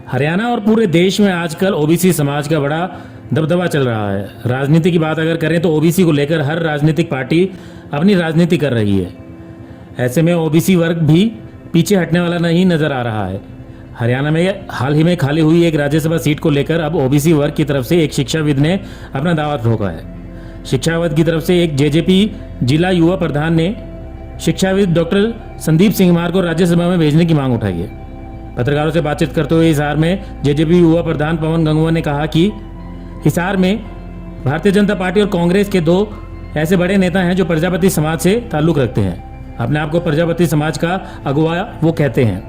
हरियाणा और पूरे देश में आजकल ओबीसी समाज का बड़ा दबदबा चल रहा है। राजनीति की बात अगर करें तो ओबीसी को लेकर हर राजनीतिक पार्टी अपनी राजनीति कर रही है। ऐसे में ओबीसी वर्ग भी पीछे हटने वाला नहीं नजर आ रहा है। हरियाणा में हाल ही में खाली हुई एक राज्यसभा सीट को लेकर अब ओबीसी वर्ग की तरफ से एक शिक्षाविद ने अपना दावा ठोका है। शिक्षाविद की तरफ से एक जेजेपी जिला युवा प्रधान ने शिक्षाविद डॉक्टर संदीप सिंघमार को राज्यसभा में भेजने की मांग उठाई है। पत्रकारों से बातचीत करते हुए हिसार में जेजेपी युवा प्रधान पवन गंगवा ने कहा कि हिसार में भारतीय जनता पार्टी और कांग्रेस के दो ऐसे बड़े नेता हैं जो प्रजापति समाज से ताल्लुक रखते हैं। अपने आप को प्रजापति समाज का अगुवा वो कहते हैं।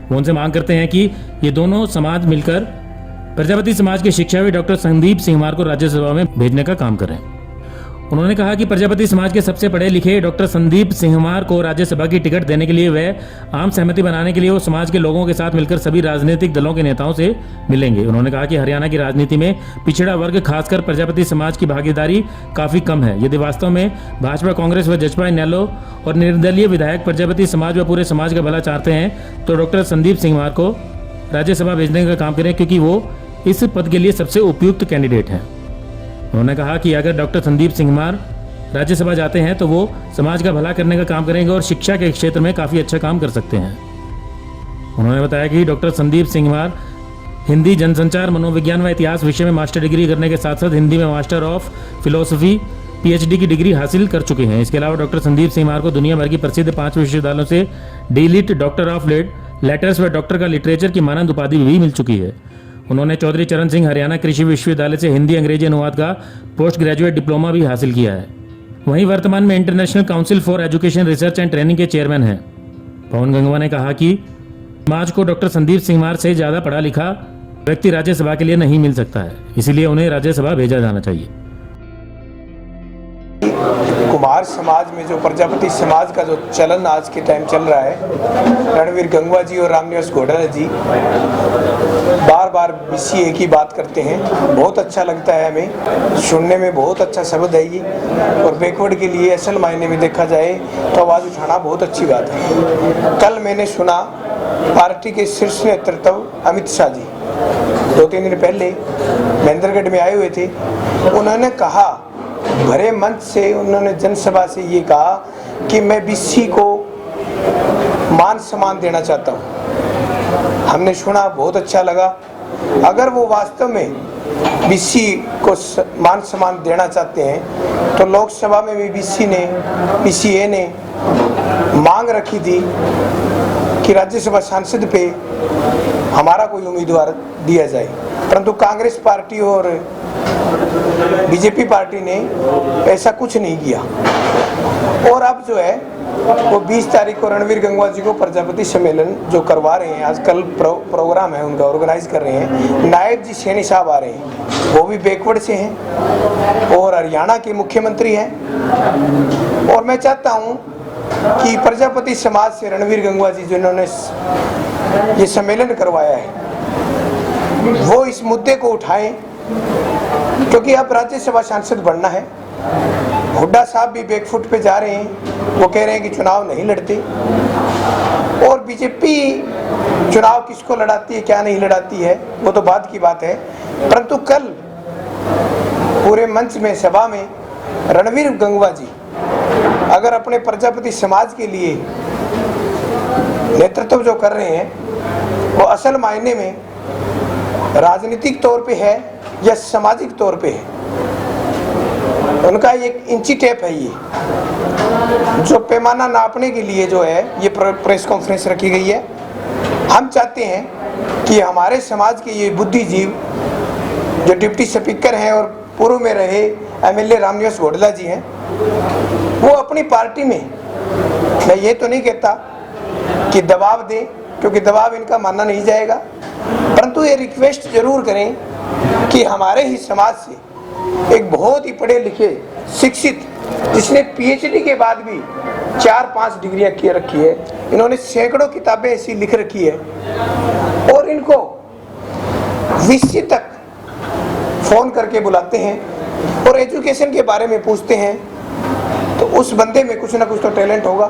वो उनसे मांग करते हैं कि ये दोनों समाज मिलकर प्रजापति समाज के शिक्षाविद डॉक्टर संदीप सिंघमार को राज्यसभा में भेजने का काम करें। उन्होंने कहा कि प्रजापति समाज के सबसे पढ़े लिखे डॉक्टर संदीप सिंघमार को राज्यसभा की टिकट देने के लिए वह आम सहमति बनाने के लिए वो समाज के लोगों के साथ मिलकर सभी राजनीतिक दलों के नेताओं से मिलेंगे। उन्होंने कहा कि हरियाणा की राजनीति में पिछड़ा वर्ग खासकर प्रजापति समाज की भागीदारी काफी कम है। यदि वास्तव में भाजपा, कांग्रेस व जसपा इनेलो और निर्दलीय विधायक प्रजापति समाज व पूरे समाज का भला चाहते हैं तो डॉक्टर संदीप सिंघमार को राज्यसभा भेजने का काम करें, क्योंकि वो इस पद के लिए सबसे उपयुक्त कैंडिडेट हैं। उन्होंने कहा कि अगर डॉक्टर संदीप सिंघमार राज्यसभा जाते हैं तो वो समाज का भला करने का काम करेंगे और शिक्षा के क्षेत्र में काफ़ी अच्छा काम कर सकते हैं। उन्होंने बताया कि डॉक्टर संदीप सिंघमार हिंदी, जनसंचार, मनोविज्ञान व इतिहास विषय में मास्टर डिग्री करने के साथ साथ हिंदी में मास्टर ऑफ फिलोसफी पीएचडी की डिग्री हासिल कर चुके हैं। इसके अलावा डॉक्टर संदीप सिंघमार को दुनिया भर की प्रसिद्ध 5 विश्वविद्यालयों से डीलिट, डॉक्टर ऑफ लेटर्स व डॉक्टर का लिटरेचर की मानद उपाधि भी मिल चुकी है। उन्होंने चौधरी चरण सिंह हरियाणा कृषि विश्वविद्यालय से हिंदी अंग्रेजी अनुवाद का पोस्ट ग्रेजुएट डिप्लोमा भी हासिल किया है। वहीं वर्तमान में international council for education, research and training के चेयरमैन हैं। पवन गंगवा ने कहा कि समाज को डॉक्टर संदीप सिंघमार से ज़्यादा पढ़ा लिखा व्यक्ति राज्यसभा के लिए नहीं मिल सकता है, इसीलिए उन्हें राज्यसभा भेजा जाना चाहिए। कुमार समाज में जो प्रजापति समाज का जो चलन आज के टाइम चल रहा है, रणवीर गंगवा जी और रामनिवास घोटाला जी बार बार बीसीए की बात करते हैं। बहुत अच्छा लगता है, हमें सुनने में बहुत अच्छा शब्द है ये, और बैकवर्ड के लिए असल मायने में देखा जाए तो आवाज़ उठाना बहुत अच्छी बात है। कल मैंने सुना पार्टी के शीर्ष नेतृत्व अमित शाह जी 2-3 दिन पहले महेंद्रगढ़ में आए हुए थे। उन्होंने कहा, भरे मंच से उन्होंने जनसभा से ये कहा कि मैं बीसी को मान सम्मान देना चाहता हूँ। हमने सुना, बहुत अच्छा लगा। अगर वो वास्तव में बीसी को मान सम्मान देना चाहते हैं तो लोकसभा में भी बीसीए ने मांग रखी थी कि राज्यसभा सांसद पे हमारा कोई उम्मीदवार दिया जाए, परंतु कांग्रेस पार्टी और बीजेपी पार्टी ने ऐसा कुछ नहीं किया। और अब जो है वो 20 तारीख को रणवीर गंगवा जी को प्रजापति सम्मेलन जो करवा रहे हैं, आजकल प्रोग्राम है उनका, ऑर्गेनाइज कर रहे हैं। नायब जी सैनी साहब आ रहे हैं, वो भी बैकवर्ड से हैं और हरियाणा के मुख्यमंत्री हैं। और मैं चाहता हूँ कि प्रजापति समाज से रणवीर गंगवा जी जिन्होंने ये सम्मेलन करवाया है वो इस मुद्दे को उठाएं, क्योंकि अब राज्यसभा सांसद बनना है। हुड्डा साहब भी बैकफुट पे जा रहे हैं, वो कह रहे हैं कि चुनाव नहीं लड़ते। और बीजेपी चुनाव किसको लड़ाती है, क्या नहीं लड़ाती है, वो तो बाद की बात है। परंतु कल पूरे मंच में, सभा में रणवीर गंगवा जी अगर अपने प्रजापति समाज के लिए नेतृत्व जो कर रहे हैं वो असल मायने में राजनीतिक तौर पे है या सामाजिक तौर पे है, उनका एक इंची टेप है ये जो पैमाना नापने के लिए जो है ये प्रेस कॉन्फ्रेंस रखी गई है। हम चाहते हैं कि हमारे समाज के ये बुद्धिजीव जो डिप्टी स्पीकर हैं और पूर्व में रहे एमएलए रामनिवास घोटाला जी हैं, वो अपनी पार्टी में, मैं ये तो नहीं कहता कि दबाव दें, क्योंकि दबाव इनका मानना नहीं जाएगा, परंतु ये रिक्वेस्ट जरूर करें कि हमारे ही समाज से एक बहुत ही पढ़े लिखे, शिक्षित, जिसने पीएचडी के बाद भी 4-5 डिग्रियां किए रखी है, इन्होंने सैकड़ों किताबें ऐसी लिख रखी है, और इनको वीसी तक फोन करके बुलाते हैं और एजुकेशन के बारे में पूछते हैं, तो उस बंदे में कुछ ना कुछ तो टैलेंट होगा।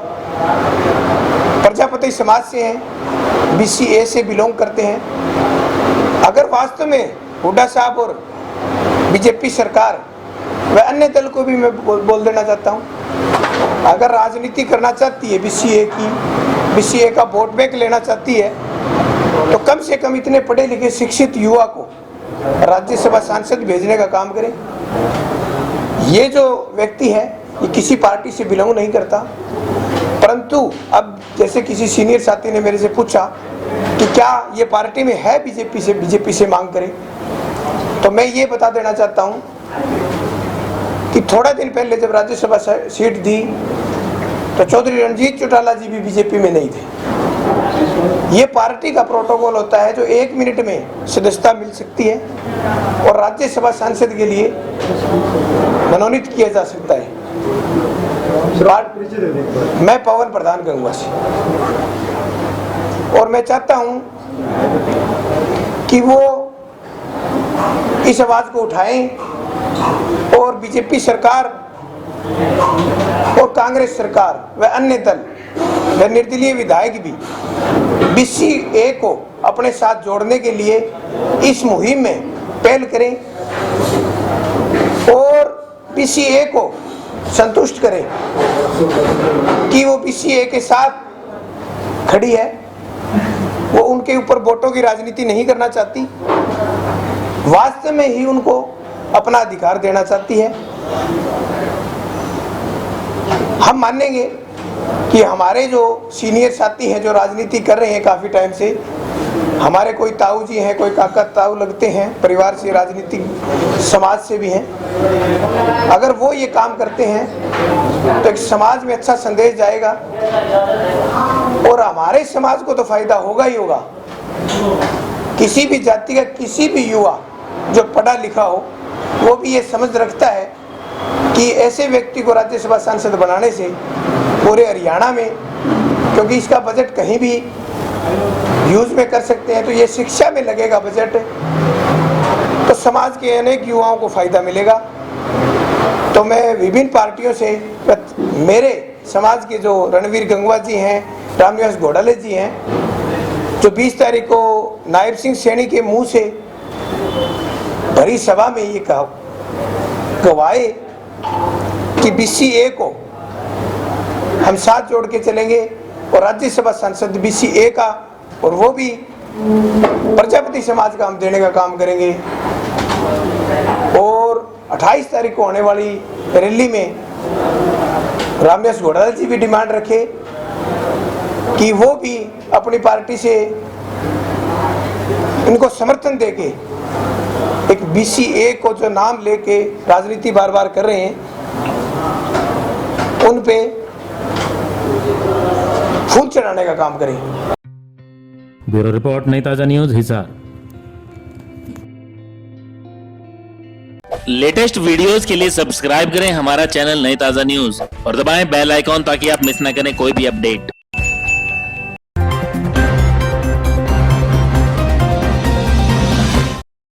प्रजापति समाज से हैं, BCA से बिलोंग करते हैं। अगर वास्तव में हुड्डा साहब और बीजेपी सरकार व अन्य दल को भी मैं बोल देना चाहता हूँ, अगर राजनीति करना चाहती है BCA का वोट बैंक लेना चाहती है, तो कम से कम इतने पढ़े लिखे शिक्षित युवा को राज्यसभा सांसद भेजने का काम करें। ये जो व्यक्ति है ये किसी पार्टी से बिलोंग नहीं करता, परंतु अब जैसे किसी सीनियर साथी ने मेरे से पूछा कि क्या ये पार्टी में है बीजेपी से मांग करें, तो मैं ये बता देना चाहता हूँ कि थोड़ा दिन पहले जब राज्यसभा सीट दी तो चौधरी रणजीत चौटाला जी भी बीजेपी में नहीं थे। ये पार्टी का प्रोटोकॉल होता है जो 1 मिनट में सदस्यता मिल सकती है और राज्यसभा सांसद के लिए मनोनीत किया जा सकता है। मैं पवन प्रधान गंगवा से, और मैं चाहता हूं कि वो इस आवाज को उठाएं और बीजेपी सरकार और कांग्रेस सरकार व अन्य दल व निर्दलीय विधायक भी BCA को अपने साथ जोड़ने के लिए इस मुहिम में पहल करें और BCA को संतुष्ट करें कि वो BCA के साथ खड़ी है, वो उनके ऊपर वोटों की राजनीति नहीं करना चाहती, वास्तव में ही उनको अपना अधिकार देना चाहती है। हम मानेंगे कि हमारे जो सीनियर साथी हैं जो राजनीति कर रहे हैं काफ़ी टाइम से, हमारे कोई ताऊ जी हैं, कोई काका ताऊ लगते हैं, परिवार से, राजनीतिक समाज से भी हैं, अगर वो ये काम करते हैं तो एक समाज में अच्छा संदेश जाएगा और हमारे समाज को तो फायदा होगा ही होगा। किसी भी जाति का किसी भी युवा जो पढ़ा लिखा हो वो भी ये समझ रखता है कि ऐसे व्यक्ति को राज्यसभा सांसद बनाने से पूरे हरियाणा में, क्योंकि इसका बजट कहीं भी यूज में कर सकते हैं, तो ये शिक्षा में लगेगा बजट, तो समाज के अनेक युवाओं को फायदा मिलेगा। तो मैं विभिन्न पार्टियों से, मेरे समाज के जो रणवीर गंगवा जी हैं, रामनिवास घोटाले जी हैं, जो 20 तारीख को नायब सिंह सैनी के मुंह से भरी सभा में ये गवाए कि BCA को हम साथ जोड़ के चलेंगे और राज्यसभा सांसद BCA का और वो भी प्रजापति समाज का हम देने का काम करेंगे। और 28 तारीख को होने वाली रैली में रामनिवास घोटाला जी भी डिमांड रखे कि वो भी अपनी पार्टी से इनको समर्थन देके एक BCA को जो नाम लेके राजनीति बार बार कर रहे हैं उन पे फूल चढ़ाने का काम करें। ब्यूरो रिपोर्ट, नई ताजा न्यूज, हिसार। लेटेस्ट वीडियोस के लिए सब्सक्राइब करें हमारा चैनल नई ताजा न्यूज और दबाएं बेल आइकॉन ताकि आप मिस ना करें कोई भी अपडेट।